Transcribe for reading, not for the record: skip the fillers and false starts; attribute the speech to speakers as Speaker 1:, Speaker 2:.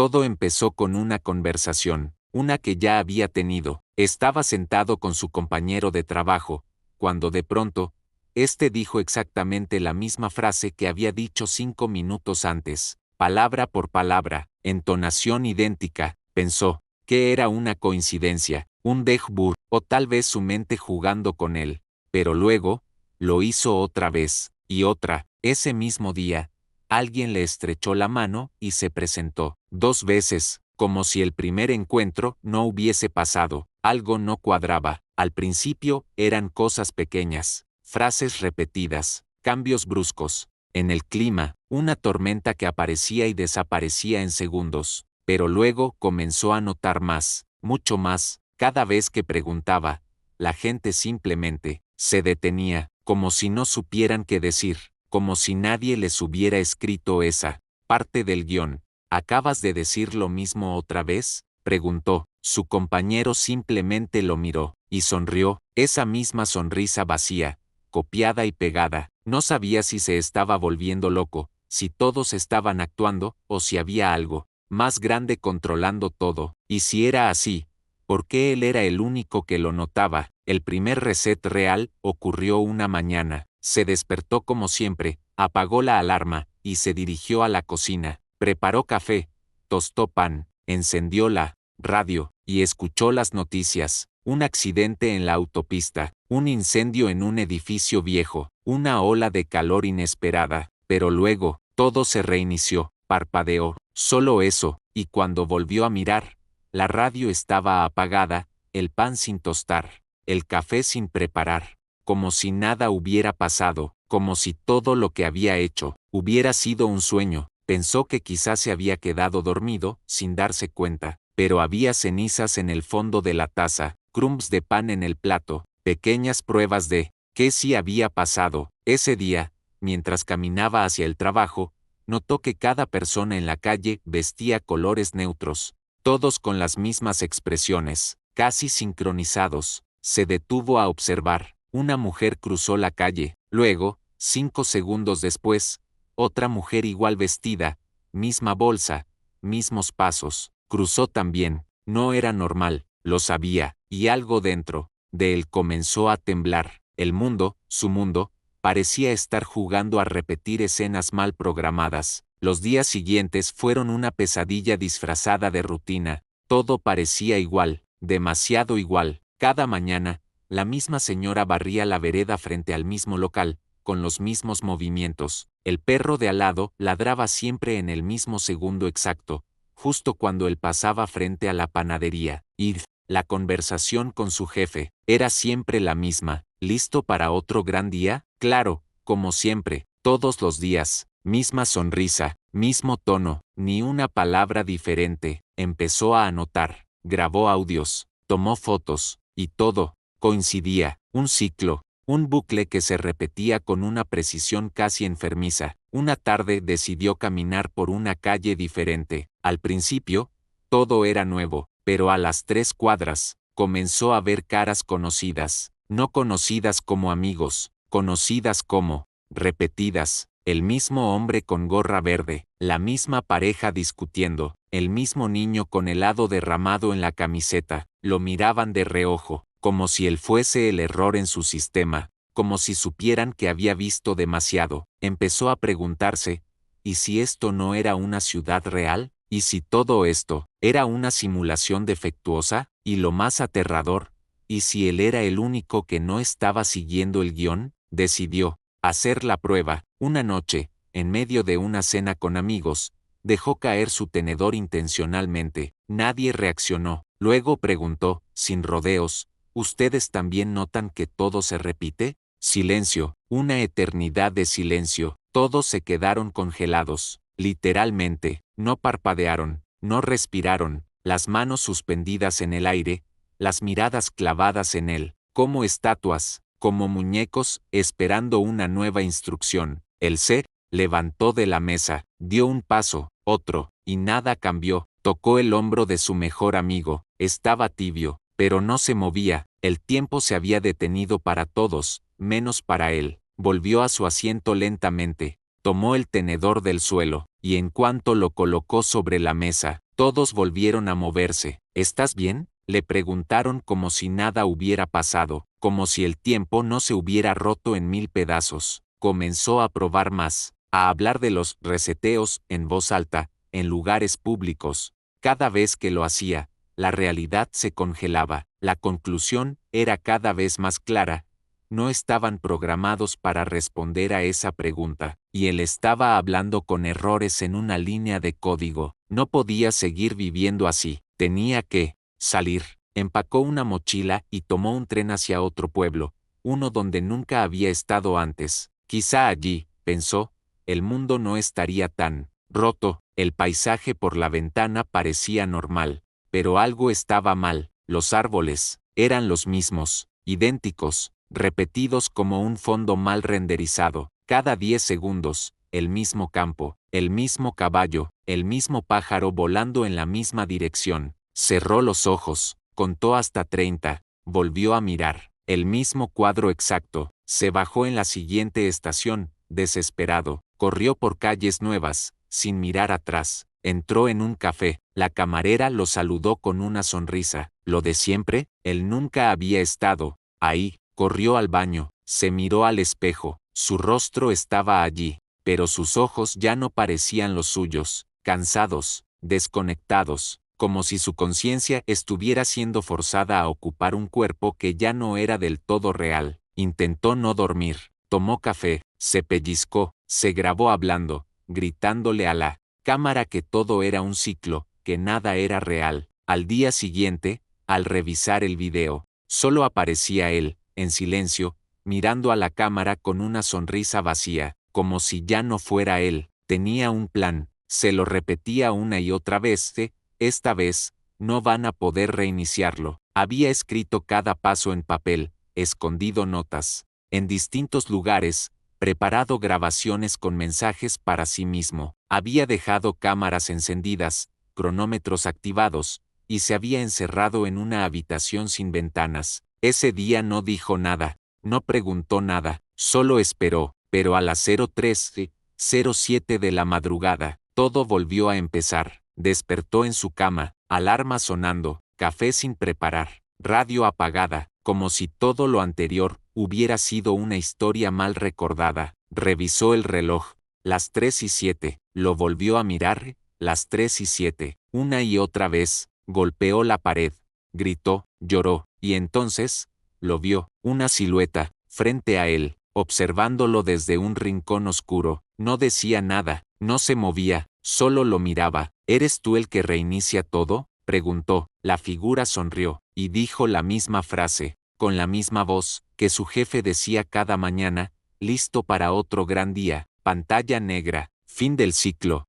Speaker 1: Todo empezó con una conversación, una que ya había tenido. Estaba sentado con su compañero de trabajo, cuando de pronto, este dijo exactamente la misma frase que había dicho 5 minutos antes, palabra por palabra, entonación idéntica. Pensó que era una coincidencia, un déjà vu, o tal vez su mente jugando con él. Pero luego, lo hizo otra vez, y otra. Ese mismo día, alguien le estrechó la mano y se presentó 2 veces, como si el primer encuentro no hubiese pasado. Algo no cuadraba. Al principio eran cosas pequeñas, frases repetidas, cambios bruscos. En el clima, una tormenta que aparecía y desaparecía en segundos. Pero luego comenzó a notar más, mucho más. Cada vez que preguntaba, la gente simplemente se detenía, como si no supieran qué decir, como si nadie les hubiera escrito esa parte del guión. ¿Acabas de decir lo mismo otra vez?, preguntó. Su compañero simplemente lo miró, y sonrió, esa misma sonrisa vacía, copiada y pegada. No sabía si se estaba volviendo loco, si todos estaban actuando, o si había algo más grande controlando todo. Y si era así, ¿por qué él era el único que lo notaba? El primer reset real ocurrió una mañana. Se despertó como siempre, apagó la alarma, y se dirigió a la cocina. Preparó café, tostó pan, encendió la radio, y escuchó las noticias. Un accidente en la autopista, un incendio en un edificio viejo, una ola de calor inesperada. Pero luego, todo se reinició. Parpadeó, solo eso, y cuando volvió a mirar, la radio estaba apagada, el pan sin tostar, el café sin preparar, como si nada hubiera pasado, como si todo lo que había hecho hubiera sido un sueño. Pensó que quizás se había quedado dormido, sin darse cuenta, pero había cenizas en el fondo de la taza, crumbs de pan en el plato, pequeñas pruebas de qué sí había pasado. Ese día, mientras caminaba hacia el trabajo, notó que cada persona en la calle vestía colores neutros, todos con las mismas expresiones, casi sincronizados. Se detuvo a observar. Una mujer cruzó la calle. Luego, 5 segundos después, otra mujer igual vestida, misma bolsa, mismos pasos, cruzó también. No era normal, lo sabía, y algo dentro de él comenzó a temblar. El mundo, su mundo, parecía estar jugando a repetir escenas mal programadas. Los días siguientes fueron una pesadilla disfrazada de rutina. Todo parecía igual, demasiado igual. Cada mañana, la misma señora barría la vereda frente al mismo local, con los mismos movimientos. El perro de al lado ladraba siempre en el mismo segundo exacto, justo cuando él pasaba frente a la panadería. Y la conversación con su jefe era siempre la misma. ¿Listo para otro gran día? Claro, como siempre, todos los días, misma sonrisa, mismo tono, ni una palabra diferente. Empezó a anotar, grabó audios, tomó fotos, y todo coincidía, un ciclo, un bucle que se repetía con una precisión casi enfermiza. Una tarde decidió caminar por una calle diferente. Al principio, todo era nuevo, pero a las 3 cuadras, comenzó a ver caras conocidas, no conocidas como amigos, conocidas como repetidas. El mismo hombre con gorra verde, la misma pareja discutiendo, el mismo niño con helado derramado en la camiseta. Lo miraban de reojo, como si él fuese el error en su sistema, como si supieran que había visto demasiado. Empezó a preguntarse, ¿y si esto no era una ciudad real? ¿Y si todo esto era una simulación defectuosa? Y lo más aterrador, ¿y si él era el único que no estaba siguiendo el guión? Decidió hacer la prueba. Una noche, en medio de una cena con amigos, dejó caer su tenedor intencionalmente. Nadie reaccionó. Luego preguntó, sin rodeos, ¿ustedes también notan que todo se repite? Silencio, una eternidad de silencio. Todos se quedaron congelados. Literalmente, no parpadearon, no respiraron, las manos suspendidas en el aire, las miradas clavadas en él, como estatuas, como muñecos, esperando una nueva instrucción. Él se levantó de la mesa, dio un paso, otro, y nada cambió. Tocó el hombro de su mejor amigo. Estaba tibio, pero no se movía. El tiempo se había detenido para todos, menos para él. Volvió a su asiento lentamente, tomó el tenedor del suelo, y en cuanto lo colocó sobre la mesa, todos volvieron a moverse. ¿Estás bien?, le preguntaron como si nada hubiera pasado, como si el tiempo no se hubiera roto en 1000 pedazos. Comenzó a probar más, a hablar de los reseteos en voz alta, en lugares públicos. Cada vez que lo hacía, la realidad se congelaba. La conclusión era cada vez más clara. No estaban programados para responder a esa pregunta, y él estaba hablando con errores en una línea de código. No podía seguir viviendo así. Tenía que salir. Empacó una mochila y tomó un tren hacia otro pueblo, uno donde nunca había estado antes. Quizá allí, pensó, el mundo no estaría tan roto. El paisaje por la ventana parecía normal, pero algo estaba mal. Los árboles eran los mismos, idénticos, repetidos como un fondo mal renderizado. Cada 10 segundos, el mismo campo, el mismo caballo, el mismo pájaro volando en la misma dirección. Cerró los ojos, contó hasta 30, volvió a mirar. El mismo cuadro exacto. Se bajó en la siguiente estación, desesperado. Corrió por calles nuevas, sin mirar atrás. Entró en un café. La camarera lo saludó con una sonrisa. Lo de siempre, él nunca había estado ahí. Corrió al baño, se miró al espejo. Su rostro estaba allí, pero sus ojos ya no parecían los suyos. Cansados, desconectados, como si su conciencia estuviera siendo forzada a ocupar un cuerpo que ya no era del todo real. Intentó no dormir. Tomó café, se pellizcó, se grabó hablando, gritándole a la cámara que todo era un ciclo, que nada era real. Al día siguiente, al revisar el video, solo aparecía él, en silencio, mirando a la cámara con una sonrisa vacía, como si ya no fuera él. Tenía un plan, se lo repetía una y otra vez. Esta vez, no van a poder reiniciarlo. Había escrito cada paso en papel, escondido notas, en distintos lugares, preparado grabaciones con mensajes para sí mismo. Había dejado cámaras encendidas, cronómetros activados, y se había encerrado en una habitación sin ventanas. Ese día no dijo nada, no preguntó nada, solo esperó, pero a las 03:07 de la madrugada, todo volvió a empezar. Despertó en su cama, alarma sonando, café sin preparar, radio apagada, como si todo lo anterior hubiera sido una historia mal recordada. Revisó el reloj, las 3:07, lo volvió a mirar, las 3:07, una y otra vez, golpeó la pared, gritó, lloró, y entonces, lo vio, una silueta, frente a él, observándolo desde un rincón oscuro. No decía nada, no se movía, solo lo miraba. ¿Eres tú el que reinicia todo?, preguntó. La figura sonrió, y dijo la misma frase, con la misma voz, que su jefe decía cada mañana: listo para otro gran día. Pantalla negra. Fin del ciclo.